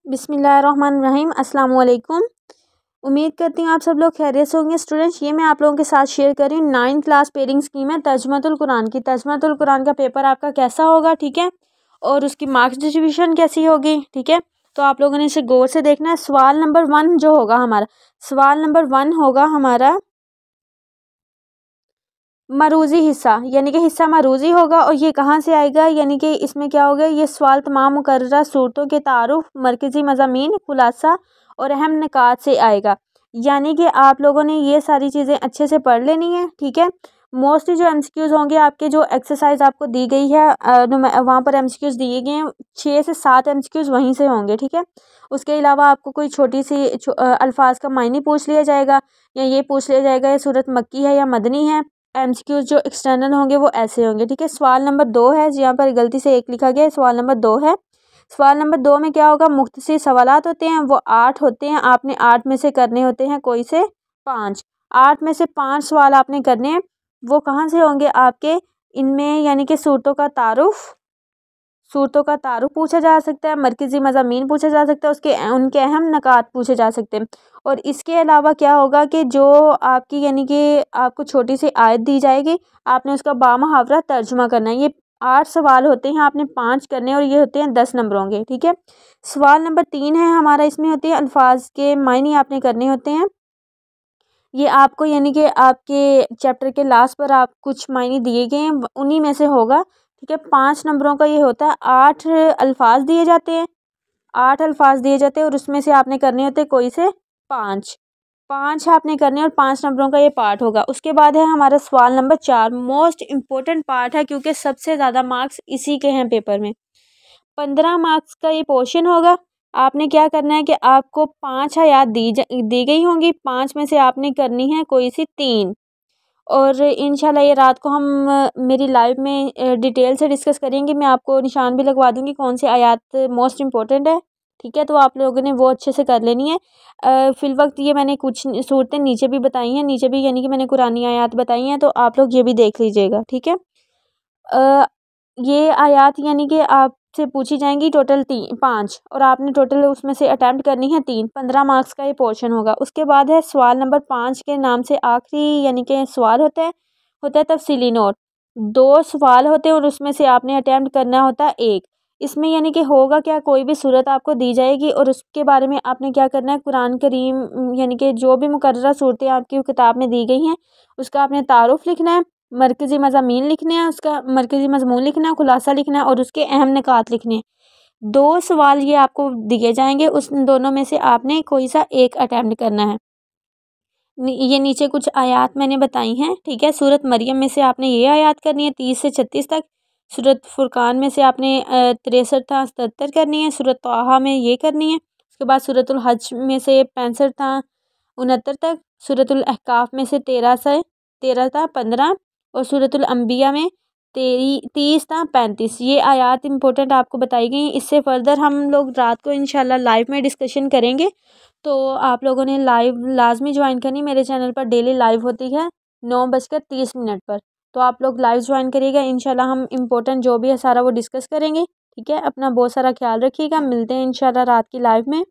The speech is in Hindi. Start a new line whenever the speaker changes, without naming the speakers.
बिस्मिल्लाहिर्रहमानिर्रहीम। अस्सलाम वालेकुम। उम्मीद करती हूँ आप सब लोग खैरियत से होंगे। स्टूडेंट्स, ये मैं आप लोगों के साथ शेयर कर रही हूँ 9th क्लास पेयरिंग स्कीम है तर्जुमतुल कुरान की। तर्जुमतुल कुरान का पेपर आपका कैसा होगा, ठीक है, और उसकी मार्क्स डिस्ट्रीब्यूशन कैसी होगी, ठीक है। तो आप लोगों ने इसे गौर से देखना है। सवाल नंबर 1 जो होगा हमारा, सवाल नंबर 1 होगा हमारा मरूजी हिस्सा, यानी कि हिस्सा मरूजी होगा। और ये कहाँ से आएगा, यानी कि इसमें क्या होगा, ये सवाल तमाम मुकर्ररा सूरतों के तारुफ, मरकज़ी मज़ामीन, खुलासा और अहम निकात से आएगा। यानी कि आप लोगों ने ये सारी चीज़ें अच्छे से पढ़ लेनी है, ठीक है। मोस्टली जो एमसीक्यूज़ होंगे आपके, जो एक्सरसाइज आपको दी गई है वहाँ पर एमसीक्यूज़ दिए गए हैं, 6 से 7 एमसीक्यूज़ वहीं से होंगे, ठीक है। उसके अलावा आपको कोई छोटी सी अल्फाज का मायने पूछ लिया जाएगा, या ये पूछ लिया जाएगा ये सूरत मक्की है या मदनी है। एमसीक्यूज जो एक्सटर्नल होंगे वो ऐसे होंगे, ठीक है। सवाल नंबर 2 है, यहाँ पर गलती से 1 लिखा गया है, सवाल नंबर 2 है। सवाल नंबर 2 में क्या होगा, मुख्तसर सवालात होते हैं, वो 8 होते हैं। आपने 8 में से करने होते हैं कोई से 5। 8 में से 5 सवाल आपने करने हैं। वो कहाँ से होंगे आपके, इनमें यानी कि सूरतों का तारुफ पूछा जा सकता है, मरकज़ी मज़ामीन पूछा जा सकता है, उसके उनके अहम नकात पूछे जा सकते हैं। और इसके अलावा क्या होगा कि जो आपकी यानी कि आपको छोटी सी आयत दी जाएगी, आपने उसका बामुहावरा तर्जुमा करना है। ये 8 सवाल होते हैं, आपने 5 करने हैं और ये होते हैं 10 नंबरों के, ठीक है। सवाल नंबर 3 है हमारा, इसमें होती है अल्फाज के मायने आपने करने होते हैं। ये आपको यानी कि आपके चैप्टर के लास्ट पर आप कुछ मायने दिए गए हैं, उन्हीं में से होगा, ठीक है। 5 नंबरों का ये होता है। 8 अल्फाज दिए जाते हैं, 8 अल्फाज दिए जाते हैं और उसमें से आपने करने होते हैं कोई से 5। 5 आपने करने और 5 नंबरों का ये पार्ट होगा। उसके बाद है हमारा सवाल नंबर 4, मोस्ट इम्पोर्टेंट पार्ट है, क्योंकि सबसे ज़्यादा मार्क्स इसी के हैं पेपर में। 15 मार्क्स का ये पोर्शन होगा। आपने क्या करना है कि आपको 5 आयात दी गई होंगी, 5 में से आपने करनी है कोई सी 3। और इंशाल्लाह ये रात को हम मेरी लाइव में डिटेल से डिस्कस करेंगे। मैं आपको निशान भी लगवा दूँगी कौन सी आयत मोस्ट इम्पोर्टेंट है, ठीक है। तो आप लोगों ने वो अच्छे से कर लेनी है। फ़िलवक्त ये मैंने कुछ सूरतें नीचे भी बताई हैं, नीचे भी यानी कि मैंने कुरानी आयत बताई हैं, तो आप लोग ये भी देख लीजिएगा, ठीक है। ये आयत यानी कि आपसे पूछी जाएंगी टोटल 5, और आपने टोटल उसमें से अटैम्प्ट करनी है 3। 15 मार्क्स का ये पोर्शन होगा। उसके बाद है सवाल नंबर 5 के नाम से आखिरी यानी कि सवाल होता है तफसीली नोट। 2 सवाल होते हैं और उसमें से आपने अटैम्प्ट करना होता है 1। इसमें यानी कि होगा क्या, कोई भी सूरत आपको दी जाएगी और उसके बारे में आपने क्या करना है, कुरान करीम यानी कि जो भी मुकर्ररा सूरतें आपकी किताब में दी गई हैं उसका आपने तारुफ लिखना है, मरकज़ी मज़ामीन लिखने हैं, उसका मरकज़ी मज़मून लिखना है, खुलासा लिखना है और उसके अहम निकात लिखने हैं। 2 सवाल ये आपको दिए जाएंगे, उस दोनों में से आपने कोई सा एक अटैम्प्ट करना है। ये नीचे कुछ आयत मैंने बताई हैं, ठीक है। सूरत मरियम में से आपने ये आयत करनी है 30 से 36 तक। सूरत फुरकान में से आपने 63 था 77 करनी है। सूरत तोहा में ये करनी है। उसके बाद सूरतुल हज में से 65 था 69 तक। सूरतुल अहकाफ में से 13 था 15। और सूरतुल अंबिया में 30 था 35। ये आयत इंपॉर्टेंट आपको बताई गई। इससे फर्दर हम लोग रात को इंशाल्लाह लाइव में डिस्कशन करेंगे। तो आप लोगों ने लाइव लाजमी ज्वाइन करनी, मेरे चैनल पर डेली लाइव होती है 9:30 पर। तो आप लोग लाइव ज्वाइन करिएगा। इंशाल्लाह हम इम्पोर्टेंट जो भी है सारा वो डिस्कस करेंगे, ठीक है। अपना बहुत सारा ख्याल रखिएगा। मिलते हैं इंशाल्लाह रात की लाइव में।